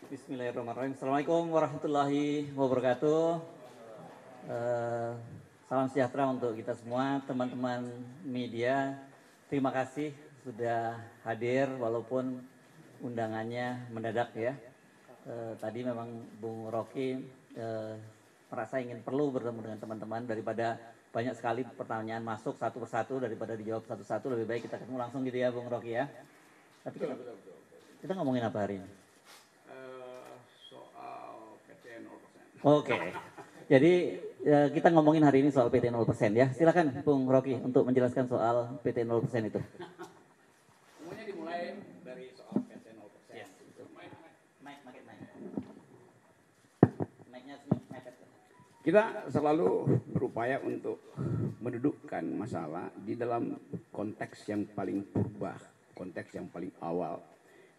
Bismillahirrahmanirrahim. Assalamualaikum warahmatullahi wabarakatuh. Salam sejahtera untuk kita semua, teman-teman media. Terima kasih sudah hadir walaupun undangannya mendadak ya. Tadi memang Bung Rocky merasa ingin perlu bertemu dengan teman-teman daripada banyak sekali pertanyaan masuk satu persatu daripada dijawab satu-satu, lebih baik kita ketemu langsung gitu ya Bung Rocky ya. Tapi kita ngomongin apa hari ini? Oke, jadi kita ngomongin hari ini soal PT 0% ya. Silakan Bung Rocky untuk menjelaskan soal PT 0% itu. Semuanya dimulai dari soal PT 0%. Ya. Kita selalu berupaya untuk mendudukkan masalah di dalam konteks yang paling purba, konteks yang paling awal,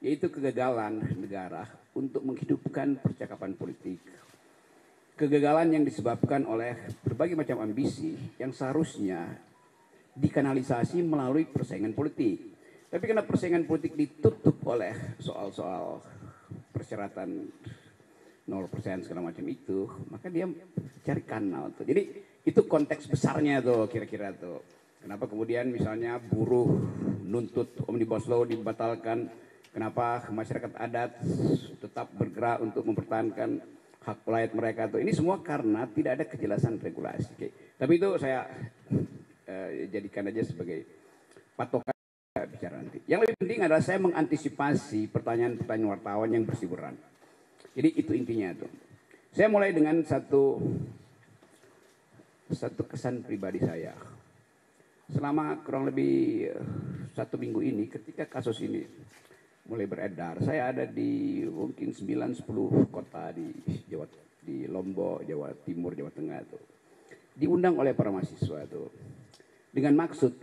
yaitu kegagalan negara untuk menghidupkan percakapan politik. Kegagalan yang disebabkan oleh berbagai macam ambisi yang seharusnya dikanalisasi melalui persaingan politik. Tapi karena persaingan politik ditutup oleh soal-soal persyaratan 0% segala macam itu, maka dia cari kanal tuh. Jadi itu konteks besarnya tuh kira-kira tuh. Kenapa kemudian misalnya buruh nuntut Omnibus Law dibatalkan, kenapa masyarakat adat tetap bergerak untuk mempertahankan hak rakyat mereka tuh. Ini semua karena tidak ada kejelasan regulasi. Oke. Tapi itu saya jadikan aja sebagai patokan bicara nanti. Yang lebih penting adalah saya mengantisipasi pertanyaan-pertanyaan wartawan yang berseliweran. Jadi itu intinya tuh. Saya mulai dengan satu kesan pribadi saya. Selama kurang lebih 1 minggu ini ketika kasus ini mulai beredar, saya ada di mungkin 9-10 kota di Lombok, Jawa Timur, Jawa Tengah tuh. Diundang oleh para mahasiswa tuh. Dengan maksud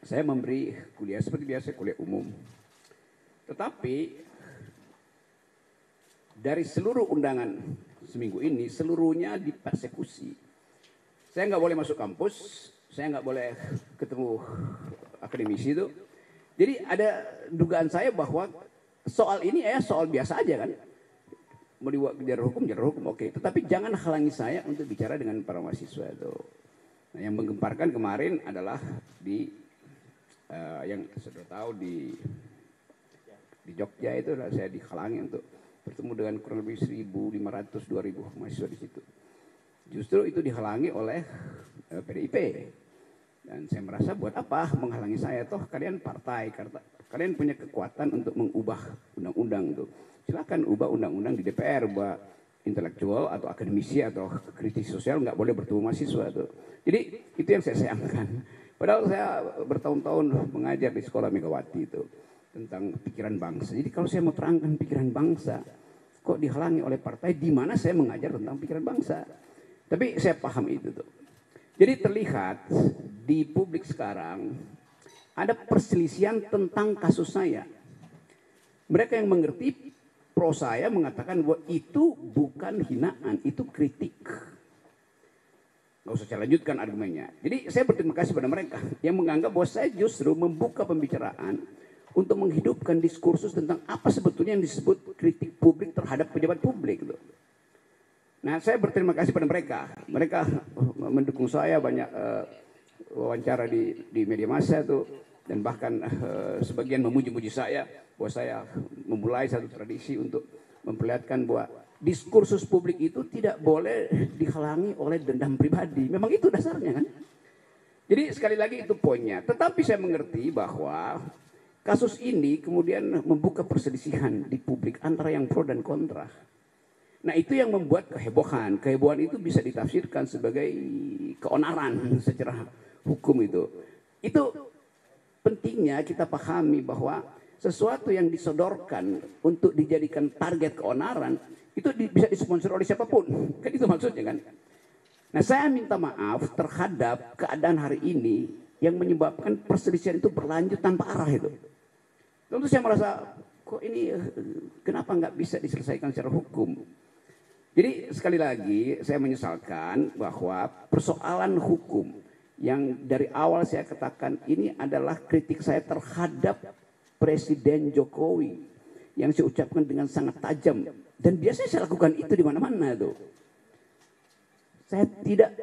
saya memberi kuliah seperti biasa, kuliah umum. Tetapi dari seluruh undangan seminggu ini, seluruhnya dipersekusi. Saya nggak boleh masuk kampus, saya nggak boleh ketemu akademisi itu. Jadi ada dugaan saya bahwa soal ini soal biasa aja kan. Mau dibuat jalur hukum oke. Tetapi jangan halangi saya untuk bicara dengan para mahasiswa itu. Nah, yang menggemparkan kemarin adalah di yang sudah tahu di Jogja itu saya dihalangi untuk bertemu dengan kurang lebih 1.500-2.000 mahasiswa di situ. Justru itu dihalangi oleh PDIP. Dan saya merasa buat apa menghalangi saya, toh kalian partai, kalian punya kekuatan untuk mengubah undang-undang tuh. Silakan ubah undang-undang di DPR, ubah intelektual atau akademisi atau kritis sosial nggak boleh bertemu mahasiswa tuh. Jadi itu yang saya sayangkan. Padahal saya bertahun-tahun mengajar di sekolah Megawati itu tentang pikiran bangsa. Jadi kalau saya mau terangkan pikiran bangsa, kok dihalangi oleh partai di mana saya mengajar tentang pikiran bangsa. Tapi saya paham itu tuh. Jadi terlihat di publik sekarang ada perselisihan tentang kasus saya. Mereka yang mengerti pro saya mengatakan bahwa itu bukan hinaan, itu kritik. Gak usah saya lanjutkan argumennya. Jadi saya berterima kasih pada mereka yang menganggap bahwa saya justru membuka pembicaraan untuk menghidupkan diskursus tentang apa sebetulnya yang disebut kritik publik terhadap pejabat publik. Nah, saya berterima kasih pada mereka. Mereka mendukung saya banyak wawancara di media massa tuh, dan bahkan sebagian memuji-muji saya bahwa saya memulai satu tradisi untuk memperlihatkan bahwa diskursus publik itu tidak boleh dihalangi oleh dendam pribadi. Memang itu dasarnya kan. Jadi sekali lagi itu poinnya. Tetapi saya mengerti bahwa kasus ini kemudian membuka perselisihan di publik antara yang pro dan kontra. Nah itu yang membuat kehebohan. Kehebohan itu bisa ditafsirkan sebagai keonaran secara hukum itu. Itu pentingnya kita pahami bahwa sesuatu yang disodorkan untuk dijadikan target keonaran itu bisa disponsor oleh siapapun. Kan itu maksudnya kan. Nah saya minta maaf terhadap keadaan hari ini yang menyebabkan perselisihan itu berlanjut tanpa arah itu. Tentu saya merasa kok ini kenapa nggak bisa diselesaikan secara hukum. Jadi sekali lagi saya menyesalkan bahwa persoalan hukum yang dari awal saya katakan ini adalah kritik saya terhadap Presiden Jokowi yang saya ucapkan dengan sangat tajam. Dan biasanya saya lakukan itu di mana-mana tuh. Saya tidak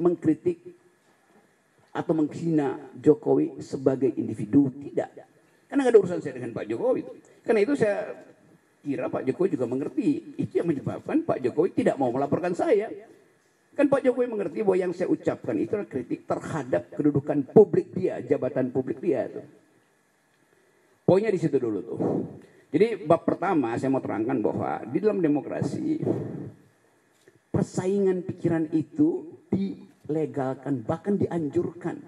mengkritik atau menghina Jokowi sebagai individu, tidak. Karena nggak ada urusan saya dengan Pak Jokowi. Karena itu saya kira Pak Jokowi juga mengerti. Itu yang menyebabkan Pak Jokowi tidak mau melaporkan saya. Kan Pak Jokowi mengerti bahwa yang saya ucapkan itu adalah kritik terhadap kedudukan publik dia, jabatan publik dia tuh. Poinnya di situ dulu tuh. Jadi bab pertama saya mau terangkan bahwa di dalam demokrasi persaingan pikiran itu dilegalkan, bahkan dianjurkan.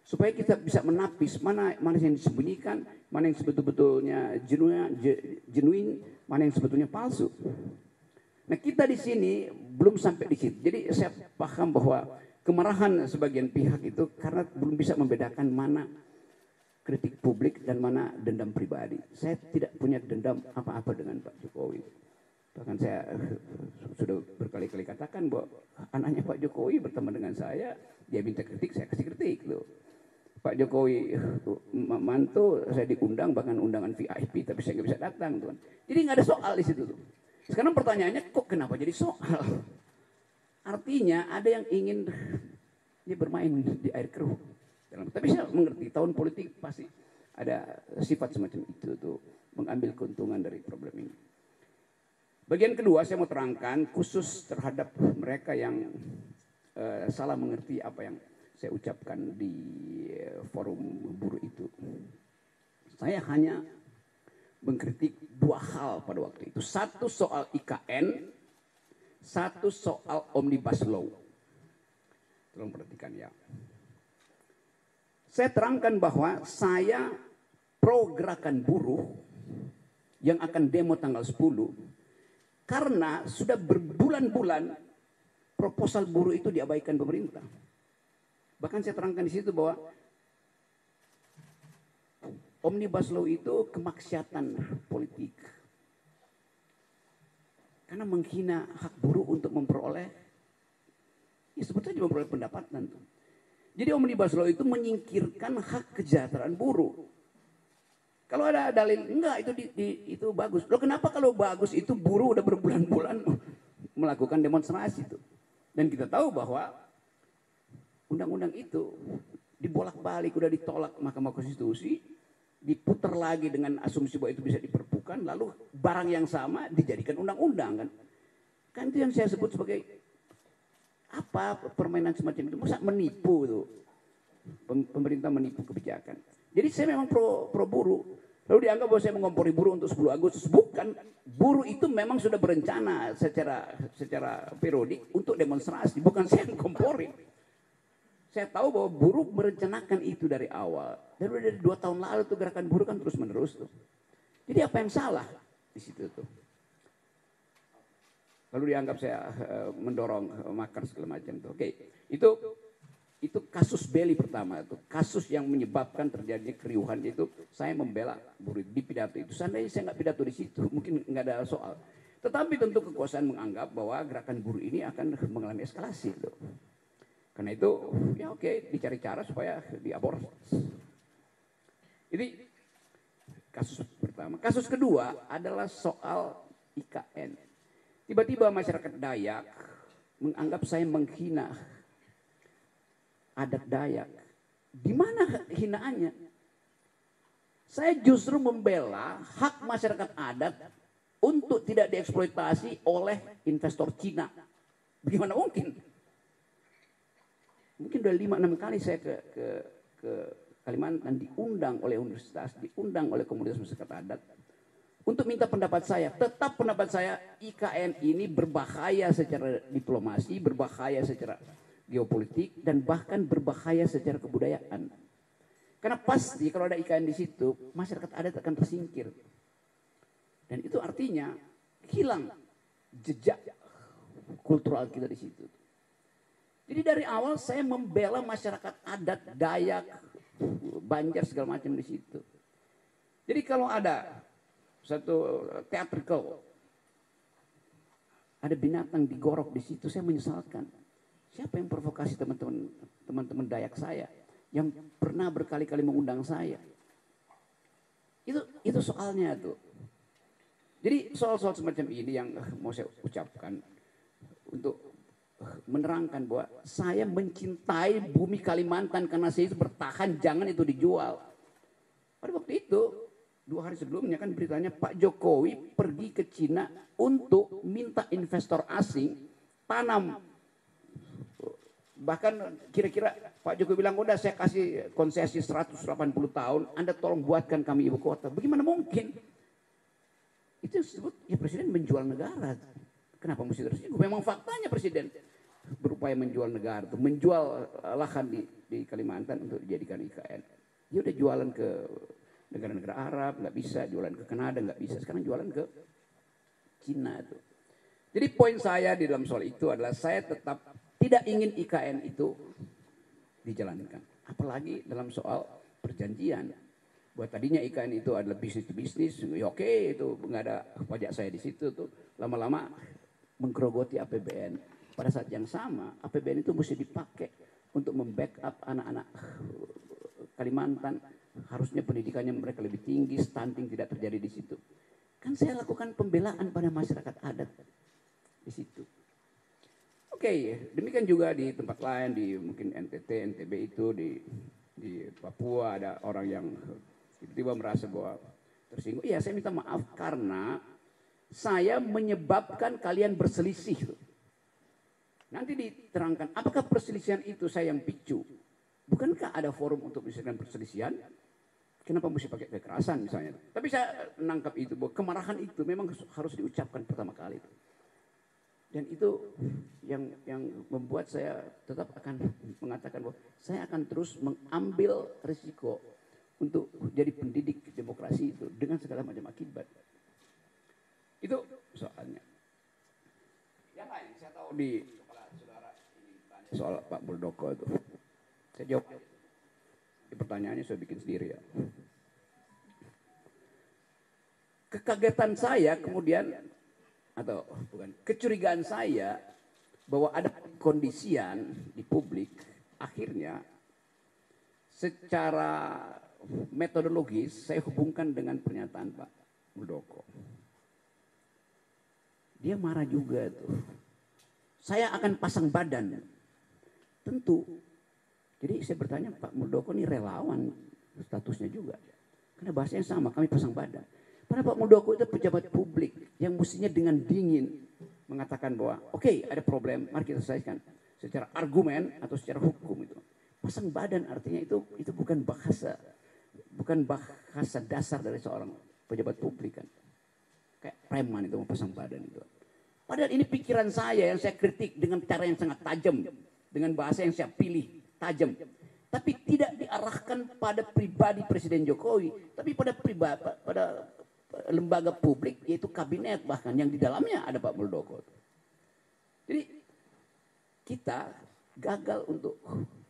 Supaya kita bisa menapis mana yang disembunyikan, mana yang sebetulnya genuine, mana yang sebetulnya palsu. Nah kita di sini belum sampai di situ. Jadi saya paham bahwa kemarahan sebagian pihak itu karena belum bisa membedakan mana kritik publik dan mana dendam pribadi. Saya tidak punya dendam apa-apa dengan Pak Jokowi. Bahkan saya sudah berkali-kali katakan bahwa anaknya Pak Jokowi berteman dengan saya, dia minta kritik, saya kasih kritik loh. Pak Jokowi mantu, saya diundang bahkan undangan VIP, tapi saya nggak bisa datang tuan. Jadi nggak ada soal di situ tuh. Sekarang pertanyaannya kok kenapa jadi soal? Artinya ada yang ingin dia bermain di air keruh. Tapi saya mengerti tahun politik pasti ada sifat semacam itu tuh, mengambil keuntungan dari problem ini. Bagian kedua saya mau terangkan khusus terhadap mereka yang salah mengerti apa yang saya ucapkan di forum buruh itu. Saya hanya mengkritik dua hal pada waktu itu. Satu soal IKN, satu soal Omnibus Law. Tolong perhatikan ya. Saya terangkan bahwa saya pro gerakan buruh yang akan demo tanggal 10 karena sudah berbulan-bulan proposal buruh itu diabaikan pemerintah. Bahkan saya terangkan di situ bahwa Omnibus Law itu kemaksiatan politik. Karena menghina hak buruh untuk memperoleh, ya sebetulnya cuma memperoleh pendapatan. Jadi Omnibus Law itu menyingkirkan hak kesejahteraan buruh. Kalau ada dalil, enggak itu bagus. Loh kenapa kalau bagus itu buruh udah berbulan-bulan melakukan demonstrasi itu. Dan kita tahu bahwa undang-undang itu dibolak-balik, udah ditolak Mahkamah Konstitusi, diputar lagi dengan asumsi bahwa itu bisa diperpukan, lalu barang yang sama dijadikan undang-undang kan. Kan itu yang saya sebut sebagai apa permainan semacam itu, masa menipu tuh. Pemerintah menipu kebijakan. Jadi saya memang pro buruh. Lalu dianggap bahwa saya mengompori buruh untuk 10 Agustus. Bukan, buruh itu memang sudah berencana secara periodik untuk demonstrasi. Bukan saya yang kompori. Saya tahu bahwa buruh merencanakan itu dari awal. Dan udah dari 2 tahun lalu tuh gerakan buruh kan terus menerus tuh. Jadi apa yang salah di situ tuh? Lalu dianggap saya mendorong makar segala macam tuh. Oke, itu kasus Beli pertama tuh. Kasus yang menyebabkan terjadinya keriuhan itu saya membela buruh di pidato itu. Seandainya saya nggak pidato di situ, mungkin nggak ada soal. Tetapi tentu kekuasaan menganggap bahwa gerakan buruh ini akan mengalami eskalasi tuh. Karena itu ya oke, dicari cara supaya diaborsi. Jadi kasus pertama. Kasus kedua adalah soal IKN. Tiba-tiba masyarakat Dayak menganggap saya menghina adat Dayak. Di mana hinaannya? Saya justru membela hak masyarakat adat untuk tidak dieksploitasi oleh investor Cina. Bagaimana mungkin? Mungkin udah 5-6 kali saya ke Kalimantan diundang oleh universitas, diundang oleh komunitas masyarakat adat untuk minta pendapat saya. Tetap pendapat saya IKN ini berbahaya secara diplomasi, berbahaya secara geopolitik, dan bahkan berbahaya secara kebudayaan. Karena pasti kalau ada IKN di situ, masyarakat adat akan tersingkir. Dan itu artinya hilang jejak kultural kita di situ. Jadi dari awal saya membela masyarakat adat, Dayak, Banjar segala macam di situ. Jadi kalau ada satu theatrical, ada binatang digorok di situ, saya menyesalkan. Siapa yang provokasi teman-teman Dayak saya yang pernah berkali-kali mengundang saya? Itu soalnya tuh. Jadi soal-soal semacam ini yang mau saya ucapkan untuk menerangkan bahwa saya mencintai bumi Kalimantan karena saya itu bertahan jangan itu dijual. Pada waktu itu 2 hari sebelumnya kan beritanya Pak Jokowi pergi ke Cina untuk minta investor asing tanam. Bahkan kira-kira Pak Jokowi bilang udah saya kasih konsesi 180 tahun, Anda tolong buatkan kami ibu kota. Bagaimana mungkin? Itu disebut ya presiden menjual negara. Kenapa mesti tersinggung? Memang faktanya presiden berupaya menjual negara, itu menjual lahan di Kalimantan untuk dijadikan IKN. Dia udah jualan ke negara-negara Arab, nggak bisa, jualan ke Kanada nggak bisa, sekarang jualan ke Cina tuh. Jadi poin saya di dalam soal itu adalah saya tetap tidak ingin IKN itu dijalankan. Apalagi dalam soal perjanjian. Buat tadinya IKN itu adalah bisnis to bisnis, ya oke itu nggak ada pajak saya di situ tuh. Lama-lama menggerogoti APBN. Pada saat yang sama APBN itu mesti dipakai untuk membackup anak-anak Kalimantan. Harusnya pendidikannya mereka lebih tinggi, stunting tidak terjadi di situ. Kan saya lakukan pembelaan pada masyarakat adat di situ. Oke, demikian juga di tempat lain, di mungkin NTT, NTB itu, di Papua ada orang yang tiba-tiba merasa bahwa tersinggung. Iya, saya minta maaf karena saya menyebabkan kalian berselisih. Nanti diterangkan, apakah perselisihan itu saya yang picu? Bukankah ada forum untuk menyelesaikan perselisihan? Kenapa mesti pakai kekerasan misalnya? Tapi saya menangkap itu bahwa kemarahan itu memang harus diucapkan pertama kali. Dan itu yang membuat saya tetap akan mengatakan bahwa saya akan terus mengambil risiko untuk jadi pendidik demokrasi itu dengan segala macam akibat. Itu soalnya. Yang lain saya tahu di kepala saudara ini tanya soal Pak Muldoko itu. Saya jawab. Pertanyaannya saya bikin sendiri ya. Kekagetan saya kemudian atau bukan kecurigaan saya bahwa ada kondisian di publik akhirnya secara metodologis saya hubungkan dengan pernyataan Pak Muldoko. Dia marah juga tuh. Saya akan pasang badan. Tentu. Jadi saya bertanya Pak Muldoko ini relawan statusnya juga. Karena bahasanya sama, kami pasang badan. Karena Pak Muldoko itu pejabat publik yang mestinya dengan dingin mengatakan bahwa oke, ada problem, mari kita selesaikan secara argumen atau secara hukum itu. Pasang badan artinya itu bukan bahasa dasar dari seorang pejabat publik kan. Kayak preman itu mau pasang badan itu. Padahal ini pikiran saya yang saya kritik dengan cara yang sangat tajam, dengan bahasa yang saya pilih tajam. Tapi tidak diarahkan pada pribadi Presiden Jokowi, tapi pada lembaga publik yaitu kabinet bahkan yang di dalamnya ada Pak Muldoko. Jadi kita gagal untuk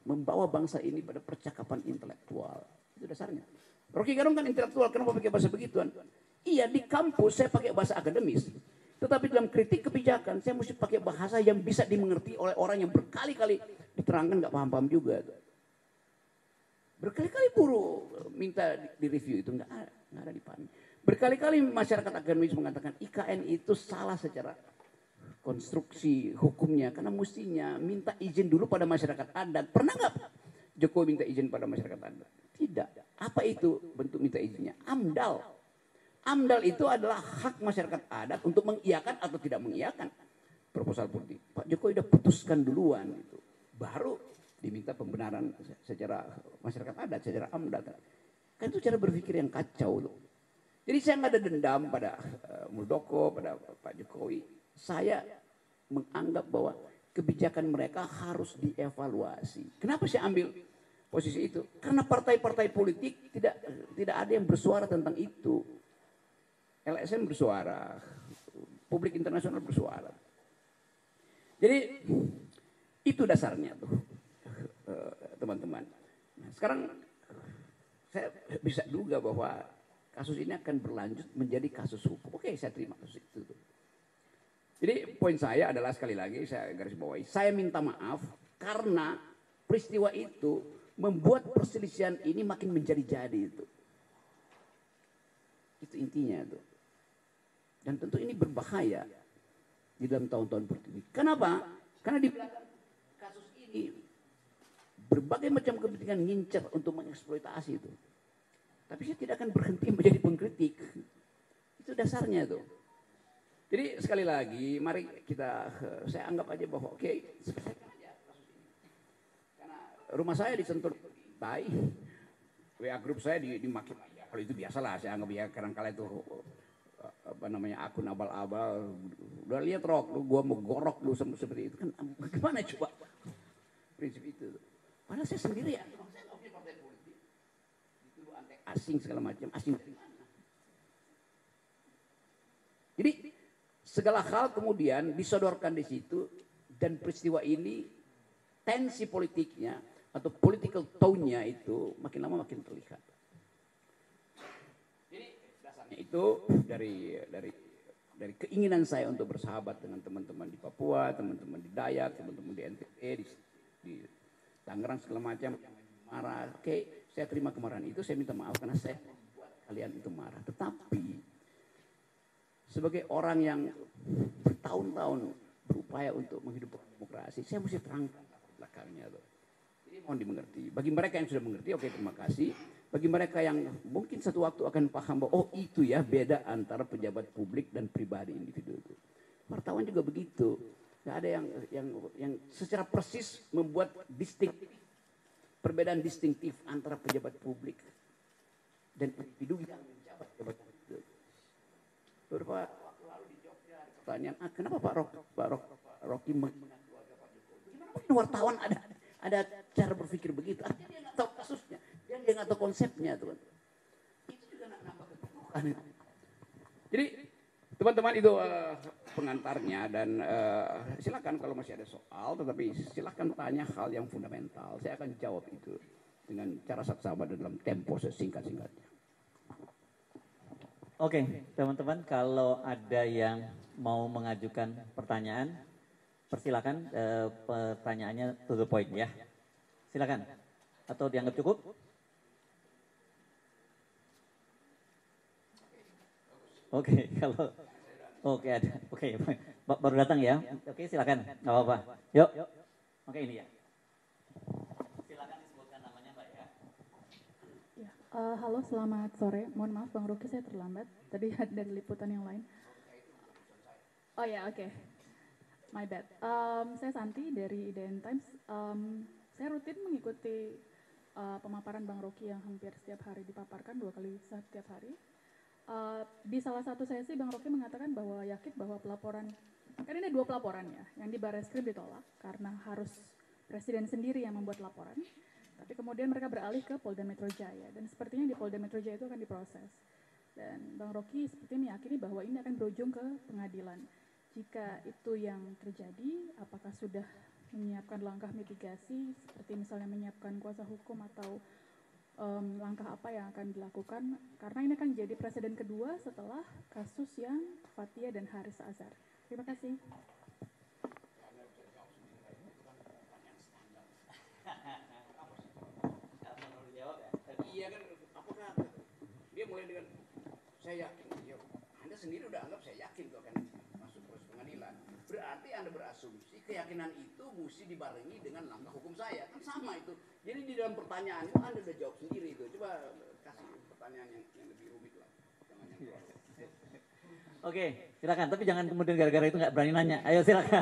membawa bangsa ini pada percakapan intelektual. Itu dasarnya. Rocky Gerung kan intelektual, kenapa pakai bahasa begituan? Iya, di kampus saya pakai bahasa akademis. Tetapi dalam kritik kebijakan saya mesti pakai bahasa yang bisa dimengerti oleh orang yang berkali-kali diterangkan nggak paham-paham juga. Berkali-kali buruh minta di-review itu nggak ada dipahami. Berkali-kali masyarakat akademis mengatakan IKN itu salah secara konstruksi hukumnya karena mestinya minta izin dulu pada masyarakat adat. Pernah nggak Jokowi minta izin pada masyarakat adat? Tidak. Apa itu bentuk minta izinnya? AMDAL. AMDAL itu adalah hak masyarakat adat untuk mengiyakan atau tidak mengiyakan proposal politik. Pak Jokowi sudah putuskan duluan itu. Baru diminta pembenaran secara masyarakat adat, secara AMDAL. Kan itu cara berpikir yang kacau loh. Jadi saya nggak ada dendam pada Muldoko, pada Pak Jokowi. Saya menganggap bahwa kebijakan mereka harus dievaluasi. Kenapa saya ambil posisi itu? Karena partai-partai politik tidak ada yang bersuara tentang itu. LSM bersuara, publik internasional bersuara. Jadi itu dasarnya tuh teman-teman. Nah, sekarang saya bisa duga bahwa kasus ini akan berlanjut menjadi kasus hukum. Oke, saya terima kasus itu. Jadi poin saya adalah sekali lagi saya garis bawahi, saya minta maaf karena peristiwa itu membuat perselisihan ini makin menjadi-jadi itu. Itu intinya tuh. Dan tentu ini berbahaya di dalam tahun-tahun seperti ini. Kenapa? Karena di belakang kasus ini berbagai macam kepentingan ngincer untuk mengeksploitasi itu. Tapi saya tidak akan berhenti menjadi pengkritik. Itu dasarnya tuh. Jadi sekali lagi, mari saya anggap aja bahwa oke, selesaikan aja kasus ini. Karena rumah saya disentuh tai, WA grup saya dimaki. Kalau itu biasalah, saya anggap ya kadang-kala itu akun abal-abal. Udah lihat Rok, gua mau gorok lu seperti itu kan? Bagaimana coba prinsip itu? Padahal saya sendiri ya, saya nggak punya partai politik, dituduh antek asing segala macam, asing dari mana? Jadi segala hal kemudian disodorkan di situ dan peristiwa ini tensi politiknya atau political tone-nya itu makin lama makin terlihat. Jadi dasarnya itu dari keinginan saya untuk bersahabat dengan teman-teman di Papua, teman-teman di Dayak, teman-teman di NTB, di Tangerang segala macam yang marah. Oke, saya terima kemarahan itu, saya minta maaf karena saya membuat kalian itu marah. Tetapi sebagai orang yang bertahun-tahun berupaya untuk menghidupkan demokrasi, saya mesti terangkan belakangnya tuh. Jadi mohon dimengerti. Bagi mereka yang sudah mengerti, oke terima kasih. Bagi mereka yang mungkin satu waktu akan paham bahwa oh itu ya beda antara pejabat publik dan pribadi individu itu. Wartawan juga begitu. Gak ada yang secara persis membuat perbedaan distintif antara pejabat publik dan individu yang menjabat pejabat publik. Beberapa waktu lalu di Jogja ada pertanyaan, kenapa Pak Rocky mengaku keluarga Pak Jokowi? Gimana mungkin wartawan ada cara berpikir begitu? Artinya dia nggak tahu kasusnya, dia nggak tahu konsepnya, teman. Itu juga nambah kebutuhan. Jadi teman-teman itu pengantarnya dan silakan kalau masih ada soal, tetapi silakan tanya hal yang fundamental. Saya akan jawab itu dengan cara saksama dalam tempo sesingkat-singkatnya. Oke, teman-teman, kalau ada yang mau mengajukan pertanyaan, persilakan pertanyaannya to the point ya. Silakan. Atau dianggap cukup? Oke, kalau ada. Oke, baru datang ya. Oke, silakan. Enggak apa-apa. Yuk. Oke, ini ya. Silakan disebutkan namanya, Mbak ya. Halo, selamat sore. Mohon maaf Bang Rocky, saya terlambat. Tadi dari liputan yang lain. Oh ya, oke. My bad. Saya Santi dari IDN Times. Saya rutin mengikuti pemaparan Bang Rocky yang hampir setiap hari dipaparkan 2 kali setiap hari. Di salah satu sesi Bang Rocky mengatakan bahwa yakin bahwa pelaporan, kan ini 2 pelaporan ya, yang di Barreskrim ditolak karena harus Presiden sendiri yang membuat laporan. Tapi kemudian mereka beralih ke Polda Metro Jaya dan sepertinya di Polda Metro Jaya itu akan diproses. Dan Bang Rocky sepertinya meyakini bahwa ini akan berujung ke pengadilan. Jika itu yang terjadi, apakah sudah menyiapkan langkah mitigasi seperti misalnya menyiapkan kuasa hukum atau langkah apa yang akan dilakukan? Karena ini akan jadi presiden kedua setelah kasus yang Fathia dan Haris Azhar. Terima kasih. Iya kan, apakah dia mulai dengan saya yakin, ya, Anda sendiri udah anggap saya yakin itu akan masuk proses pengadilan. Berarti Anda berasumsi keyakinan itu mesti dibarengi dengan langkah hukum saya, kan sama itu. Jadi di dalam pertanyaan itu Anda udah jawab sendiri itu. Coba kasih pertanyaan yang lebih rumit lah. Oke, silakan. Tapi jangan kemudian gara-gara itu nggak berani nanya. Ayo silakan.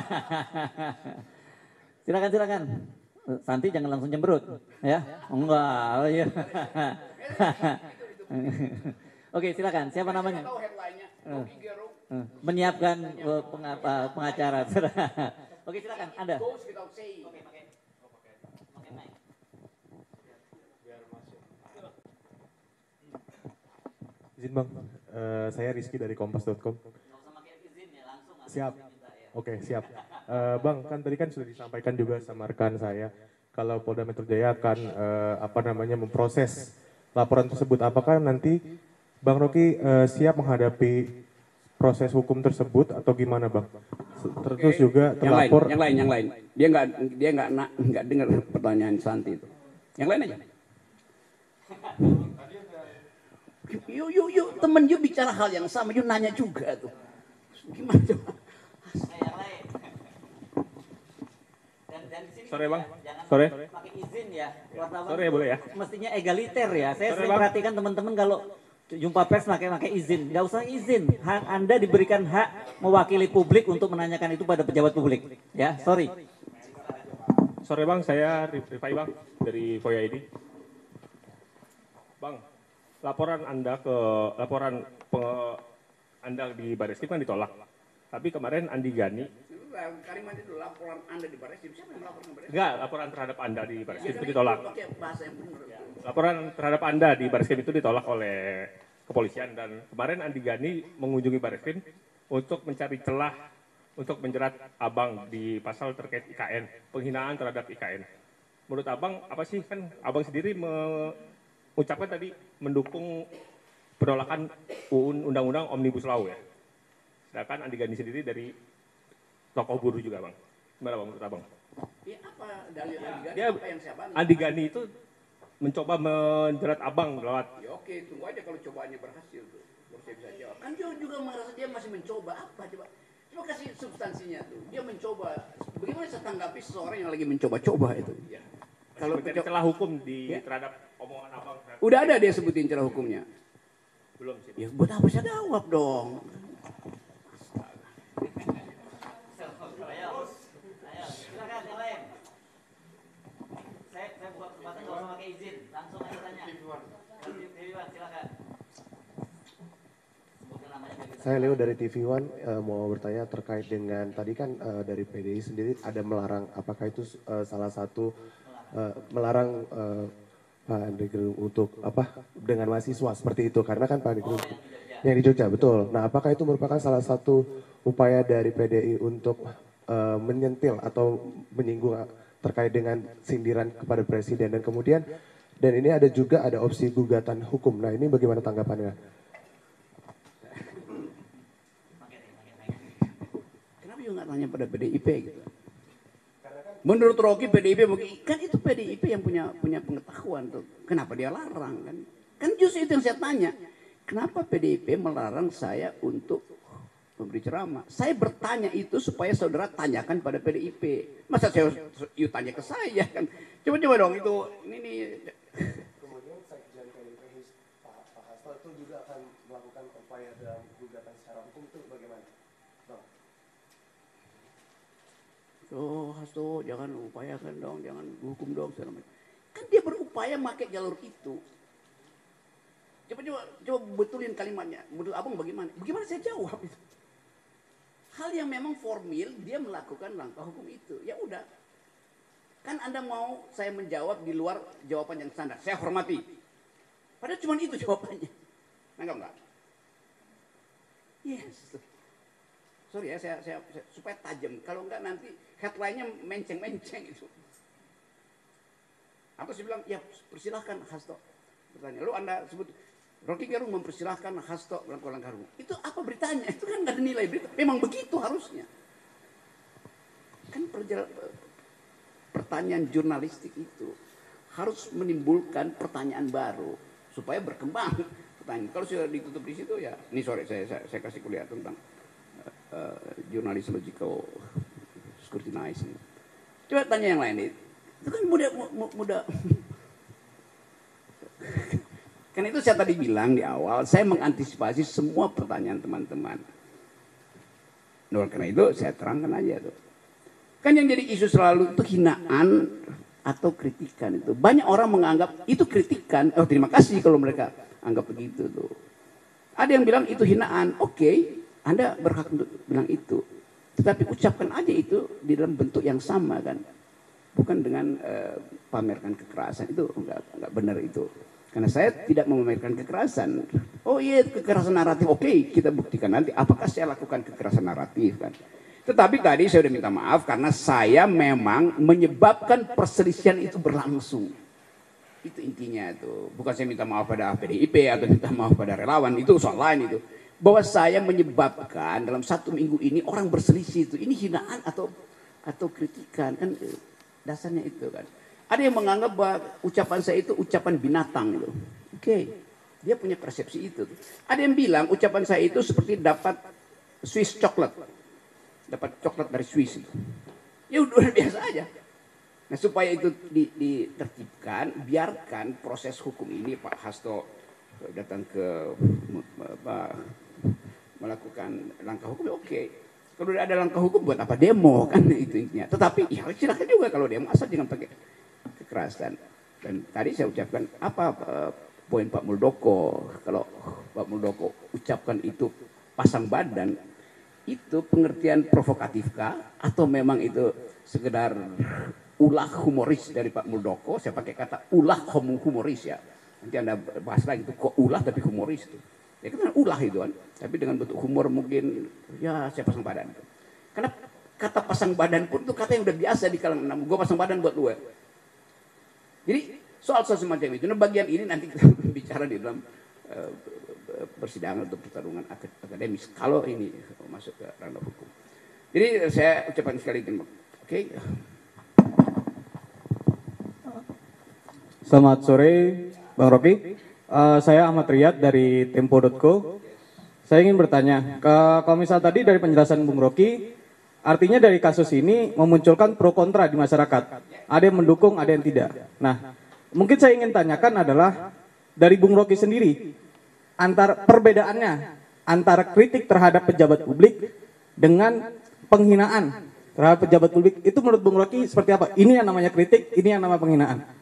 Silakan. Santi jangan langsung cemberut, ya? Enggak, oh iya. Oke, silakan. Siapa namanya? Menyiapkan pengacara. Oke, silakan. Anda. Izin Bang, saya Rizky dari Kompas.com. Siap. Oke, siap. Bang, kan tadi kan sudah disampaikan juga sama rekan saya, kalau Polda Metro Jaya akan memproses laporan tersebut. Apakah nanti Bang Rocky siap menghadapi proses hukum tersebut atau gimana Bang? Terus juga terlapor. Yang lain. Dia nggak dengar pertanyaan Santi itu. Yang lain aja. Yuk, temen yuk bicara hal yang sama, yuk nanya juga tuh. Gimana coba? Yang lain. Dan di sini Sore, Bang. jangan Sore. pakai izin ya. Wartawan Sore, boleh ya? mestinya egaliter ya. Saya Sore, sering Bang. perhatikan teman-teman kalau jumpa pers pakai izin. Nggak usah izin. Hak Anda diberikan hak mewakili publik untuk menanyakan itu pada pejabat publik. Ya, sorry. Sore Bang, saya Rifai Bang dari Voya ID. Bang, laporan Anda Anda di Barreskrim kan ditolak. Tapi kemarin Andi Gani, Kalimat itu laporan Anda di Barreskrim, siapa yang melaporkan Barreskrim? enggak, laporan terhadap Anda di Barreskrim itu Kan ditolak. pakai bahasa yang benar. Laporan terhadap Anda di Barreskrim itu ditolak oleh kepolisian dan kemarin Andi Gani mengunjungi Barreskrim untuk mencari celah untuk menjerat Abang di pasal terkait IKN, penghinaan terhadap IKN. Menurut Abang, apa sih kan Abang sendiri mengucapkan tadi mendukung penolakan Undang-Undang Omnibus Law ya. Sedangkan Andi Gani sendiri dari tokoh buruh juga Bang. Gimana Bang menurut Abang? Ya apa dalil Andi Gani? Dia Apa yang saya bantu? Andi Gani itu mencoba menjerat Abang lewat Ya oke, tunggu aja kalau cobaannya berhasil tuh. Baru saya bisa jawab. Kan dia juga merasa dia masih mencoba apa coba? Coba kasih substansinya tuh. Dia mencoba. Bagaimana saya tanggapi seseorang yang lagi mencoba-coba itu? Ya. Kalau mencari celah hukum di terhadap omongan Abang. udah ada dia sebutin celah hukumnya. Belum sih. Ya buat apa saya jawab dong? Ayo, silakan yang lain. Saya buka kesempatan nggak usah pakai izin, langsung aja tanya. TV1, silakan. Sebutkan namanya biar kita. Saya Leo dari TV One mau bertanya terkait dengan tadi kan dari PDI sendiri ada melarang, apakah itu salah satu melarang Pak Andre Gerung untuk apa dengan mahasiswa seperti itu karena kan Pak Andre Gerung yang di Jogja betul. Nah apakah itu merupakan salah satu upaya dari PDI untuk menyentil atau menyinggung terkait dengan sindiran kepada presiden dan kemudian dan ini ada juga ada opsi gugatan hukum. Nah ini bagaimana tanggapannya? Kenapa juga nggak tanya pada PDIP gitu? Menurut Rocky PDIP kan itu PDIP yang punya pengetahuan tuh. Kenapa dia larang kan? Kan justru itu yang saya tanya. Kenapa PDIP melarang saya untuk memberi ceramah? Saya bertanya itu supaya saudara tanyakan pada PDIP. Masa saya tanya ke saya kan? Coba dong itu ini. Kemudian Sekjen PDIP Pak Hasto itu juga akan melakukan upaya dalam gugatan secara hukum itu bagaimana? Bang. Oh Hasto jangan upayakan dong, jangan hukum dong segala macam. Kan dia berupaya pakai jalur itu. Coba betulin kalimatnya. Menurut abang bagaimana? Bagaimana saya jawab itu? Hal yang memang formil dia melakukan langkah hukum itu. Ya udah. Kan Anda mau saya menjawab di luar jawaban yang standar. Saya hormati. Padahal cuma itu jawabannya. Nangkap enggak? Yes. Sorry ya, saya supaya tajam. Kalau enggak nanti headline-nya menceng-menceng itu. Atau saya bilang, ya persilahkan Hasto. Bertanya, lalu Anda sebut, Rocky Gerung mempersilahkan Hasto melakukan langkah hukum. Itu apa beritanya? Itu kan nggak ada nilai berita. Memang begitu harusnya. Kan pertanyaan jurnalistik itu harus menimbulkan pertanyaan baru supaya berkembang pertanyaan. Kalau sudah ditutup di situ ya, ini sore saya kasih kuliah tentang journalismological scrutinizing. Coba tanya yang lain itu kan mudah. Kan itu saya tadi bilang di awal, saya mengantisipasi semua pertanyaan teman-teman. Nah, karena itu saya terangkan aja tuh. Kan yang jadi isu selalu itu hinaan atau kritikan itu. Banyak orang menganggap itu kritikan. Oh terima kasih kalau mereka anggap begitu tuh. Ada yang bilang itu hinaan. Oke, Anda berhak untuk bilang itu. Tetapi ucapkan aja itu di dalam bentuk yang sama kan. Bukan dengan pamerkan kekerasan. Itu enggak benar itu. Karena saya tidak memamerkan kekerasan. Oh iya kekerasan naratif. Oke, kita buktikan nanti apakah saya lakukan kekerasan naratif kan. Tetapi tadi saya sudah minta maaf karena saya memang menyebabkan perselisihan itu berlangsung. Itu intinya itu. Bukan saya minta maaf pada PDIP atau minta maaf pada relawan. Itu soal lain itu. Bahwa saya menyebabkan dalam 1 minggu ini orang berselisih itu. Ini hinaan atau kritikan. Kan dasarnya itu kan. Ada yang menganggap bahwa ucapan saya itu ucapan binatang itu. Oke, dia punya persepsi itu. Ada yang bilang ucapan saya itu seperti dapat Swiss coklat, dapat coklat dari Swiss itu. Ya udah biasa aja. Nah supaya itu ditertibkan, biarkan proses hukum ini Pak Hasto datang ke melakukan langkah hukum, ya oke. Kalau ada langkah hukum buat apa demo kan itu intinya. Tetapi ya silakan juga kalau demo, asal jangan pakai kekerasan. Dan tadi saya ucapkan apa poin Pak Muldoko, kalau Pak Muldoko ucapkan itu pasang badan, itu pengertian provokatifkah atau memang itu sekedar ulah humoris dari Pak Muldoko? Saya pakai kata ulah humoris ya. Nanti Anda bahas lagi itu kok ulah tapi humoris itu. Ya kan ulah itu kan, tapi dengan bentuk humor mungkin ya saya pasang badan. Karena kata pasang badan pun itu kata yang udah biasa di kalangan gue pasang badan buat lu ya. Jadi soal semacam itu, nah bagian ini nanti kita bicara di dalam persidangan atau pertarungan akademis kalau ini masuk ke ranah hukum. Jadi saya ucapkan sekali lagi, oke. Selamat sore, Bang Rocky. Saya Ahmad Riyad dari Tempo.co. Saya ingin bertanya, kalau misal tadi dari penjelasan Bung Rocky, artinya dari kasus ini memunculkan pro kontra di masyarakat. Ada yang mendukung, ada yang tidak. Nah, mungkin saya ingin tanyakan adalah dari Bung Rocky sendiri, perbedaannya antara kritik terhadap pejabat publik dengan penghinaan terhadap pejabat publik, itu menurut Bung Rocky seperti apa? Ini yang namanya kritik, ini yang namanya penghinaan.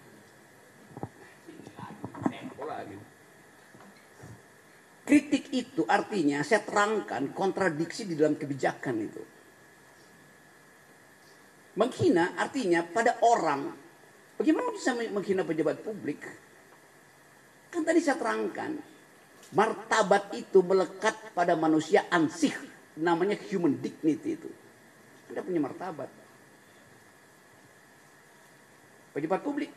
Kritik itu artinya saya terangkan kontradiksi di dalam kebijakan itu. Menghina artinya pada orang. Bagaimana bisa menghina pejabat publik? Kan tadi saya terangkan. Martabat itu melekat pada manusia ansih. Namanya human dignity itu. Anda punya martabat. Pejabat publik.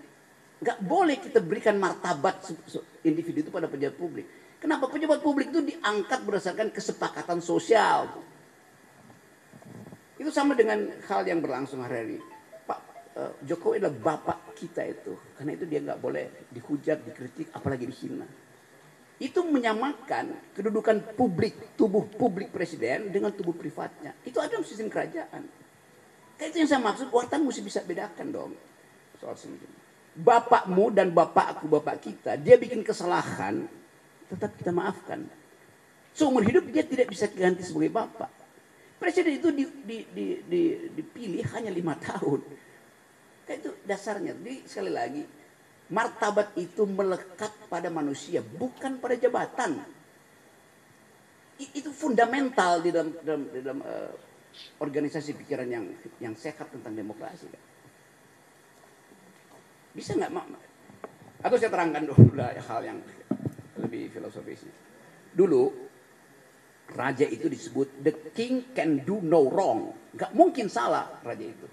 Nggak boleh kita berikan martabat individu itu pada pejabat publik. Kenapa? Pejabat publik itu diangkat berdasarkan kesepakatan sosial. Itu sama dengan hal yang berlangsung hari ini. Pak Jokowi adalah bapak kita itu. Karena itu dia nggak boleh dihujat, dikritik, apalagi dihina. Itu menyamakan kedudukan publik, tubuh publik presiden dengan tubuh privatnya. Itu ada dalam sistem kerajaan. Itu yang saya maksud, wartawan mesti bisa bedakan dong. Soal semacam bapakmu dan bapakku, bapak kita, dia bikin kesalahan, tetap kita maafkan. Seumur hidup dia tidak bisa ganti sebagai bapak. Presiden itu dipilih hanya 5 tahun. Itu dasarnya. Jadi sekali lagi, martabat itu melekat pada manusia, bukan pada jabatan. Itu fundamental di dalam organisasi pikiran yang sehat tentang demokrasi. Bisa nggak? Atau saya terangkan dulu hal yang lebih filosofisnya. Dulu raja itu disebut the king can do no wrong. Nggak mungkin salah raja itu.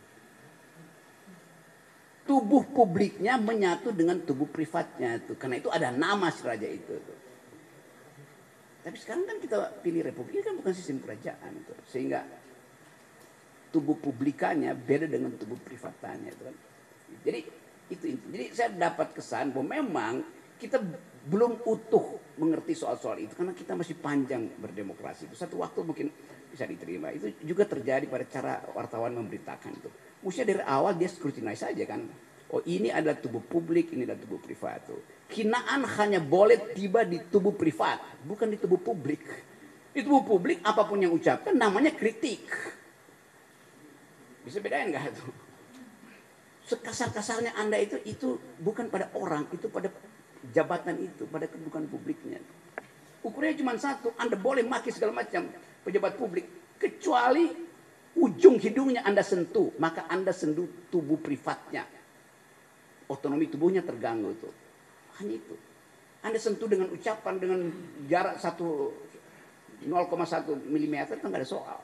Tubuh publiknya menyatu dengan tubuh privatnya itu. Karena itu ada nama si raja itu. Tapi sekarang kan kita pilih republik, ini kan bukan sistem kerajaan itu. Sehingga tubuh publikanya beda dengan tubuh privatannya itu kan. Jadi saya dapat kesan bahwa memang kita belum utuh mengerti soal-soal itu karena kita masih panjang berdemokrasi. Satu waktu mungkin bisa diterima. Itu juga terjadi pada cara wartawan memberitakan itu. Mestinya dari awal dia scrutinize saja kan. Oh ini adalah tubuh publik, ini adalah tubuh privat. Hinaan hanya boleh tiba di tubuh privat, bukan di tubuh publik. Di tubuh publik apapun yang ucapkan namanya kritik. Bisa bedain nggak itu? Sekasar-kasarnya Anda itu bukan pada orang, itu pada jabatan itu, pada kedudukan publiknya. Ukurannya cuma satu, Anda boleh maki segala macam pejabat publik, kecuali ujung hidungnya Anda sentuh, maka Anda sentuh tubuh privatnya. Otonomi tubuhnya terganggu itu. Hanya itu. Anda sentuh dengan ucapan, dengan jarak 0,1 mm, itu nggak ada soal.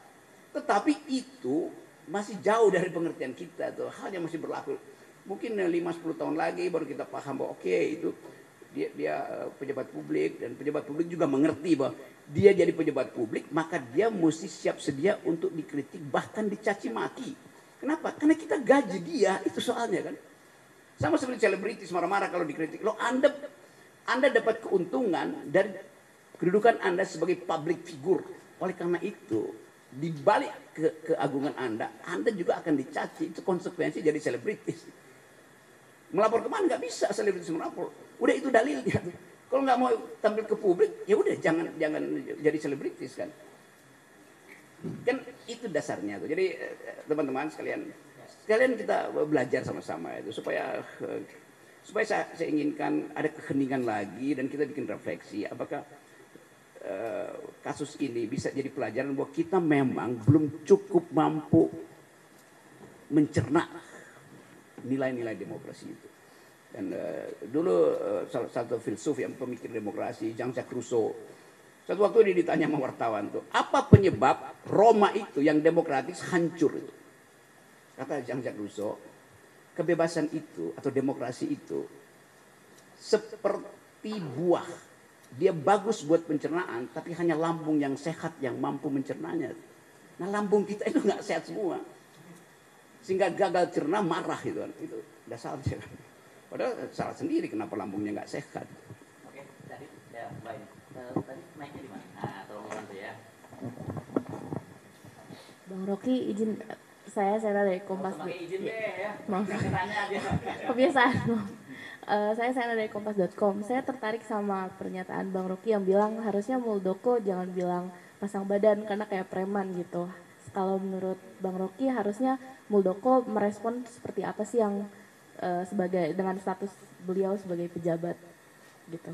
Tetapi itu masih jauh dari pengertian kita tuh. Hal yang masih berlaku. Mungkin 5-10 tahun lagi baru kita paham bahwa oke, itu dia pejabat publik, dan pejabat publik juga mengerti bahwa dia jadi pejabat publik, maka dia mesti siap sedia untuk dikritik, bahkan dicaci maki. Kenapa? Karena kita gaji dia, itu soalnya kan. Sama seperti selebritis marah-marah kalau dikritik. Loh, Anda dapat keuntungan dari kedudukan Anda sebagai public figure. Oleh karena itu, di balik keagungan Anda juga akan dicaci. Itu konsekuensi jadi selebritis. Melapor kemana? Nggak bisa selebritis melapor. Udah itu dalilnya. Kalau nggak mau tampil ke publik, ya udah jangan jadi selebritis kan. Kan itu dasarnya tuh. Jadi teman-teman sekalian kita belajar sama-sama itu supaya saya inginkan ada keheningan lagi dan kita bikin refleksi apakah kasus ini bisa jadi pelajaran bahwa kita memang belum cukup mampu mencerna nilai-nilai demokrasi itu. Dan dulu salah satu filsuf yang pemikir demokrasi, Jean-Jacques Rousseau, satu waktu dia ditanya sama wartawan tuh, apa penyebab Roma itu yang demokratis hancur itu? Kata Jean-Jacques Rousseau, kebebasan itu atau demokrasi itu seperti buah. Dia bagus buat pencernaan, tapi hanya lambung yang sehat yang mampu mencernanya. Nah lambung kita itu nggak sehat semua, sehingga gagal cerna marah gitu kan. Itu udah salah sih. Padahal salah sendiri kenapa lambungnya nggak sehat. Oke, tadi ya baik. Tadi mic-nya di mana? Nah, tolong bantu ya. Bang Rocky izin saya dari Kompas. Pakai izin deh ya. Maaf. Tanya aja. Kebiasaan. Saya dari Kompas.com. Saya tertarik sama pernyataan Bang Rocky yang bilang harusnya Muldoko jangan bilang pasang badan karena kayak preman gitu. Kalau menurut Bang Rocky harusnya Muldoko merespon seperti apa sih yang sebagai dengan status beliau sebagai pejabat gitu.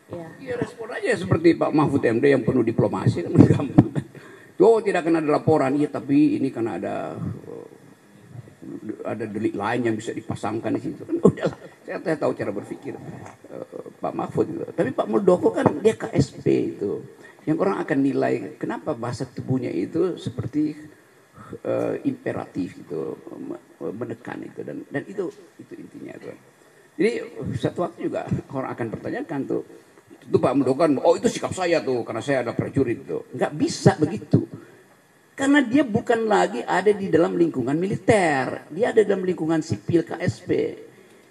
Ya. Ya respon aja seperti Pak Mahfud MD yang penuh diplomasi kan gampang. Oh tidak kena ada laporan, iya tapi ini karena ada delik lain yang bisa dipasangkan di situ kan udahlah. Saya tahu cara berpikir Pak Mahfud gitu. Tapi Pak Muldoko kan dia KSP itu. Yang orang akan nilai kenapa bahasa tubuhnya itu seperti imperatif itu menekan itu dan itu intinya itu. Jadi satu waktu juga orang akan pertanyakan tuh itu Pak Muldoko kan, oh itu sikap saya tuh karena saya ada prajurit tuh. Nggak bisa begitu. Karena dia bukan lagi ada di dalam lingkungan militer, dia ada dalam lingkungan sipil KSP.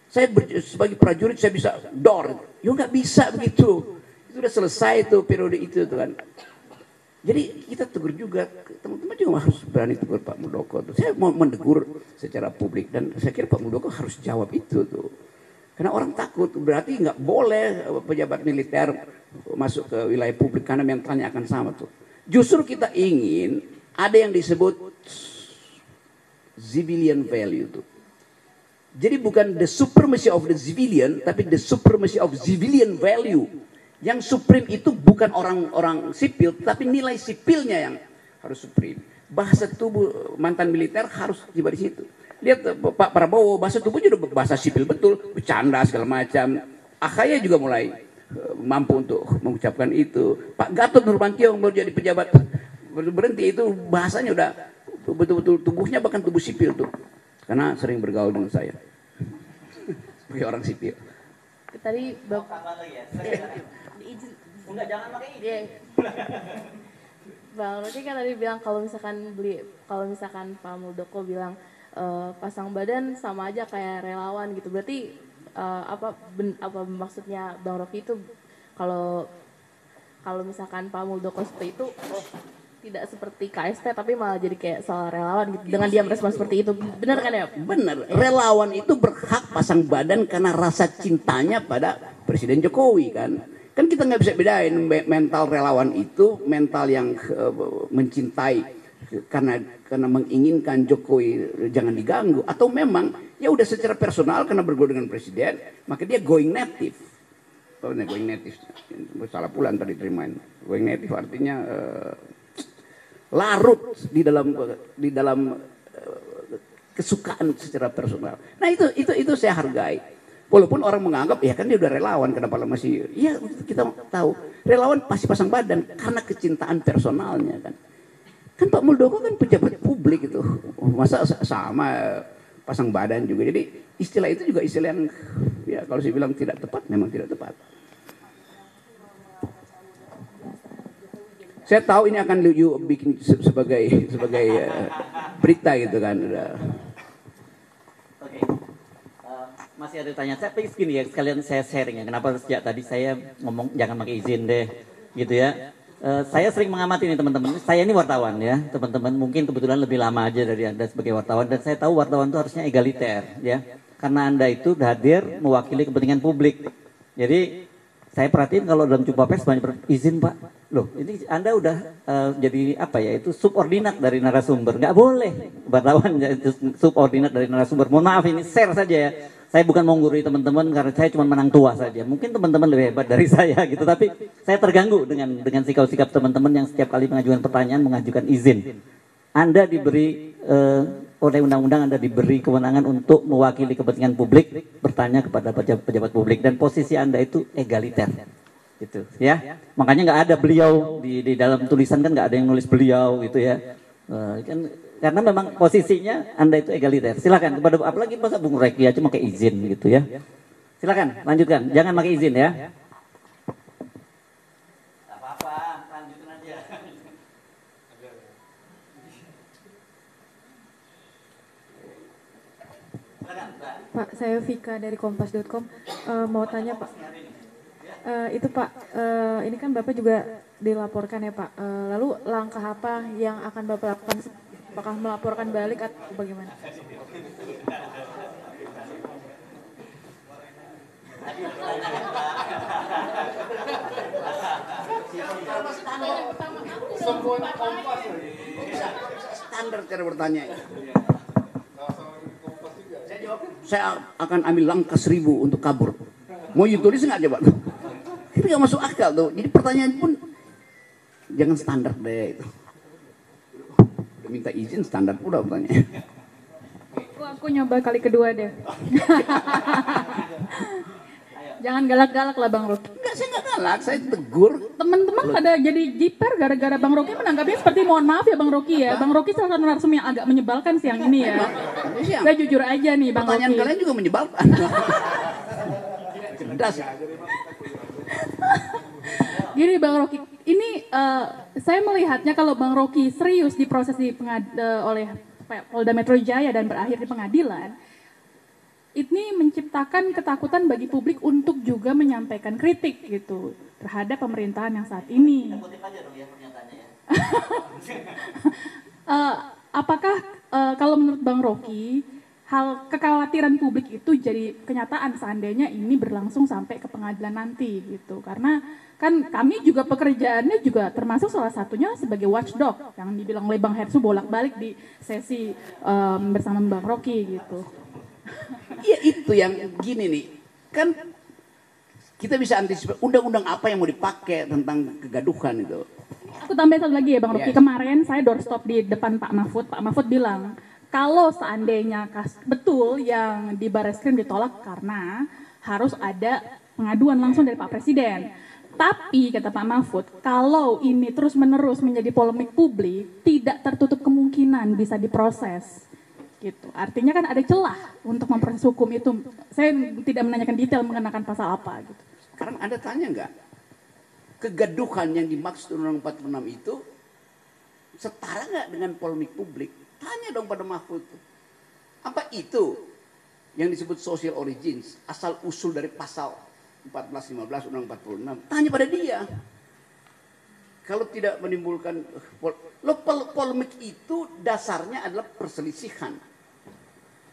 Saya sebagai prajurit saya bisa door, ya nggak bisa begitu. Itu udah selesai tuh periode itu tuh kan. Jadi kita tegur juga, teman-teman juga harus berani tegur Pak Muldoko tuh. Saya mau menegur secara publik dan saya kira Pak Muldoko harus jawab itu tuh. Karena orang takut, berarti nggak boleh pejabat militer masuk ke wilayah publik karena mentalnya akan sama tuh. Justru kita ingin ada yang disebut civilian value tuh. Jadi bukan the supremacy of the civilian, tapi the supremacy of civilian value. Yang supreme itu bukan orang-orang sipil, tapi nilai sipilnya yang harus supreme. Bahasa tubuh mantan militer harus tiba di situ. Lihat Pak Prabowo, bahasa tubuhnya udah bahasa sipil betul, bercanda segala macam. AHY juga mulai mampu untuk mengucapkan itu. Pak Gatot Nurmantio mau jadi pejabat berhenti itu bahasanya udah betul-betul tubuhnya bahkan tubuh sipil tuh. Karena sering bergaul dengan saya sebagai orang sipil. Tadi Bapak lagi ya. izin. Enggak jangan pakai izin. Ya. Bang Rocky kan tadi bilang kalau misalkan Pak Muldoko bilang pasang badan sama aja kayak relawan gitu. Berarti apa maksudnya Bang Rocky itu kalau misalkan Pak Muldoko seperti itu tidak seperti KSP tapi malah jadi kayak soal relawan gitu dengan dia merespon seperti itu. Benar kan ya? Benar. Relawan itu berhak pasang badan karena rasa cintanya pada Presiden Jokowi kan. Kan kita nggak bisa bedain mental relawan itu mental yang mencintai karena menginginkan Jokowi jangan diganggu atau memang ya udah secara personal karena bergaul dengan presiden maka dia going native. Going native salah pula tadi terimain. Going native artinya larut di dalam kesukaan secara personal. Nah itu saya hargai. Walaupun orang menganggap ya kan dia udah relawan kenapa masih ya kita tahu relawan pasti pasang badan karena kecintaan personalnya kan. Kan Pak Muldoko kan pejabat publik itu. Masa sama pasang badan juga. Jadi istilah itu juga istilah yang ya kalau saya bilang tidak tepat memang tidak tepat. Saya tahu ini akan bikin sebagai berita gitu kan. Oke. Masih ada tanya saya pengen gini ya sekalian saya sharing ya kenapa sejak tadi saya ngomong jangan pakai izin deh gitu ya. Saya sering mengamati nih teman-teman. Saya ini wartawan ya, teman-teman. Mungkin kebetulan lebih lama aja dari Anda sebagai wartawan. Dan saya tahu wartawan itu harusnya egaliter ya. Karena Anda itu hadir mewakili kepentingan publik. Jadi saya perhatiin kalau dalam jumpa pers banyak izin Pak. Loh ini Anda udah jadi apa ya, itu subordinat dari narasumber. Nggak boleh wartawan itu subordinat dari narasumber. Mohon maaf ini share saja ya. Saya bukan mau menggurui teman-teman karena saya cuma menang tua saja. Mungkin teman-teman lebih hebat dari saya gitu. Tapi saya terganggu dengan sikap-sikap teman-teman yang setiap kali mengajukan pertanyaan mengajukan izin. Anda diberi oleh undang-undang Anda diberi kewenangan untuk mewakili kepentingan publik, bertanya kepada pejabat publik dan posisi Anda itu egaliter. Gitu ya. Makanya nggak ada beliau di dalam tulisan kan nggak ada yang nulis beliau gitu ya. Kan karena memang posisinya Anda itu egaliter. Silakan kepada apalagi masa Bung Reki aja pakai izin gitu ya. Silakan lanjutkan, jangan pakai izin ya. Apa-apa, lanjutin aja. Pak, saya Vika dari Kompas.com. Mau tanya Pak, itu Pak, ini kan Bapak juga dilaporkan ya Pak. Lalu langkah apa yang akan Bapak lakukan? Apakah melaporkan balik atau bagaimana? Standar cara bertanya. Saya akan ambil langkah 1000 untuk kabur. Mau tulis nggak coba? Itu nggak masuk akal tuh. Jadi pertanyaan pun jangan standar deh itu. Udah minta izin standar udah pertanyaan. Aku nyoba kali kedua deh. Jangan galak-galak lah Bang Rocky. Enggak, saya nggak galak, saya tegur. Teman-teman pada jadi jiper gara-gara Bang Rocky menanggapinya seperti mohon maaf ya Bang Rocky ya. Bang Rocky salah satu narasumber yang agak menyebalkan siang ini ya. Saya jujur aja nih Bang Rocky. Pertanyaan kalian juga menyebalkan. Cerdas. Gini Bang Rocky, ini saya melihatnya kalau Bang Rocky serius diproses oleh Polda Metro Jaya dan berakhir di pengadilan, ini menciptakan ketakutan bagi publik untuk juga menyampaikan kritik gitu terhadap pemerintahan yang saat ini. Apakah kalau menurut Bang Rocky, hal kekhawatiran publik itu jadi kenyataan seandainya ini berlangsung sampai ke pengadilan nanti gitu? Karena kan kami juga pekerjaannya juga termasuk salah satunya sebagai watchdog yang dibilang oleh Bang Hersu bolak-balik di sesi bersama Bang Rocky gitu. Iya itu yang gini nih, kan kita bisa antisipasi undang-undang apa yang mau dipakai tentang kegaduhan itu. Aku tambahin satu lagi ya Bang Rocky, kemarin saya doorstop di depan Pak Mahfud bilang, kalau seandainya betul yang di Barreskrim ditolak karena harus ada pengaduan langsung dari Pak Presiden. Tapi kata Pak Mahfud, kalau ini terus-menerus menjadi polemik publik, tidak tertutup kemungkinan bisa diproses. Gitu. Artinya kan ada celah untuk memproses hukum itu. Saya tidak menanyakan detail mengenakan pasal apa gitu. Sekarang Anda tanya nggak? Kegaduhan yang dimaksud Undang-Undang 46 itu setara nggak dengan polemik publik? Tanya dong pada Mahfud. Apa itu yang disebut social origins, asal usul dari pasal 14-15 Undang-Undang 46? Tanya pada dia. Kalau tidak menimbulkan polemik itu dasarnya adalah perselisihan.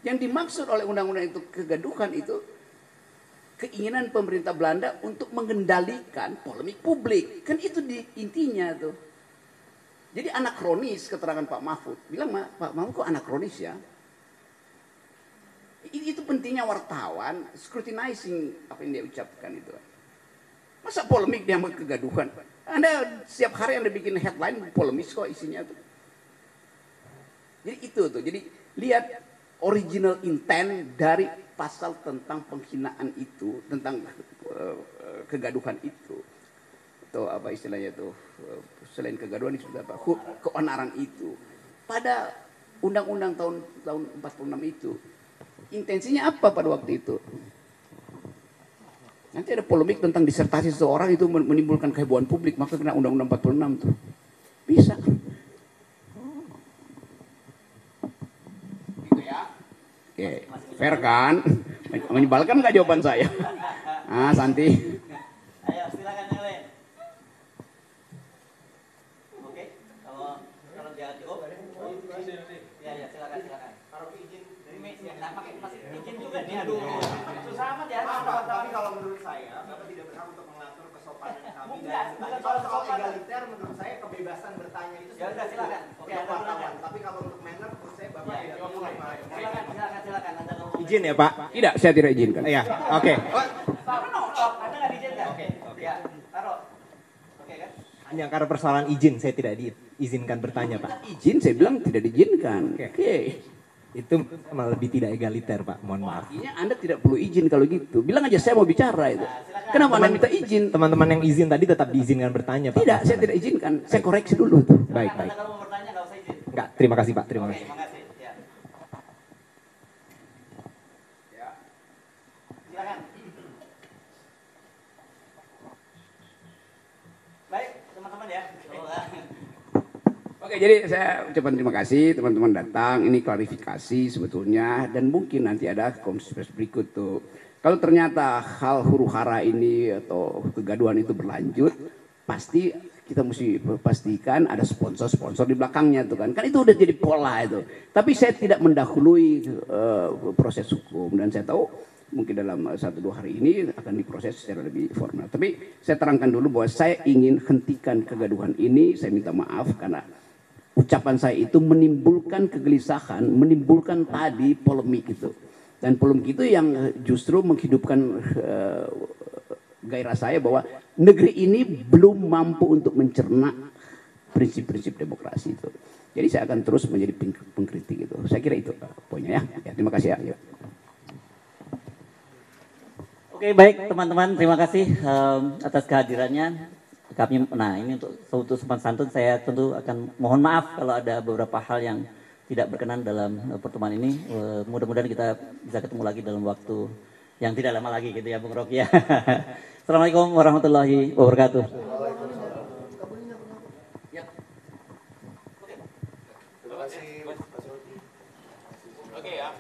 Yang dimaksud oleh undang-undang itu kegaduhan itu keinginan pemerintah Belanda untuk mengendalikan polemik publik. Kan itu intinya tuh. Jadi anakronis keterangan Pak Mahfud. Bilang Pak Mahfud kok anakronis ya? Itu pentingnya wartawan scrutinizing apa yang dia ucapkan itu. Masa polemik dia kegaduhan? Anda setiap hari Anda bikin headline polemis kok isinya tuh. Jadi itu tuh. Jadi lihat original intent dari pasal tentang penghinaan itu, tentang kegaduhan itu. Atau apa istilahnya tuh, selain kegaduhan itu apa? Keonaran itu. Pada undang-undang tahun 46 itu. Intensinya apa pada waktu itu? Nanti ada polemik tentang disertasi seseorang itu menimbulkan kehebohan publik, maka kena undang-undang 46 tuh. Bisa. Gitu ya. Oke, fair kan? Menyebalkan nggak jawaban saya? Ah, Santi. Ayo silakan yang lain. Ya, silakan. Kalau izin dari media, nah pakai izin juga nih. Aduh, susah amat ya. Tapi kalau menurut saya, Bapak tidak berhak untuk mengatur kesopanan kami. Bukan soal egaliter, menurut saya kebebasan bertanya itu. Ya udah silakan. Oke, Anda silakan. Tapi kalau untuk manner, menurut saya Bapak tidak boleh. Silakan. Anda ngomong. Izin ya Pak? Tidak, saya tidak izinkan. Iya, oke. Anda nggak diizinkan? Oke. Ya, taruh. Oke kan? Hanya karena persoalan izin, saya tidak diizinkan bertanya Pak. Izin, saya bilang tidak diizinkan. Oke. Itu malah lebih tidak egaliter Pak, mohon maaf. Artinya Anda tidak perlu izin kalau gitu. Bilang aja saya mau bicara itu. Kenapa Anda minta izin? Teman-teman yang izin tadi tetap diizinkan bertanya Pak. Tidak, saya tidak izinkan. Saya koreksi dulu tuh. Baik. Anda kalau mau bertanya nggak usah izin. Enggak, terima kasih Pak, terima kasih. Terima kasih. Ya. Silakan. Baik, teman-teman ya. Oke, jadi saya ucapkan terima kasih teman-teman datang. Ini klarifikasi sebetulnya dan mungkin nanti ada konferensi berikut tuh. Kalau ternyata hal huru-hara ini atau kegaduhan itu berlanjut, pasti kita mesti pastikan ada sponsor-sponsor di belakangnya tuh kan. Kan itu udah jadi pola itu. Tapi saya tidak mendahului proses hukum dan saya tahu mungkin dalam 1-2 hari ini akan diproses secara lebih formal. Tapi saya terangkan dulu bahwa saya ingin hentikan kegaduhan ini. Saya minta maaf karena ucapan saya itu menimbulkan kegelisahan, menimbulkan tadi polemik itu. Dan polemik itu yang justru menghidupkan gairah saya bahwa negeri ini belum mampu untuk mencerna prinsip-prinsip demokrasi itu. Jadi saya akan terus menjadi pengkritik itu. Saya kira itu poinnya ya. Terima kasih ya. Oke, baik teman-teman, terima kasih atas kehadirannya. Kami, nah ini untuk sopan santun saya tentu akan mohon maaf kalau ada beberapa hal yang tidak berkenan dalam pertemuan ini. Mudah-mudahan kita bisa ketemu lagi dalam waktu yang tidak lama lagi gitu ya Bung Rocky ya. Assalamualaikum warahmatullahi wabarakatuh. Terima kasih. Oke ya.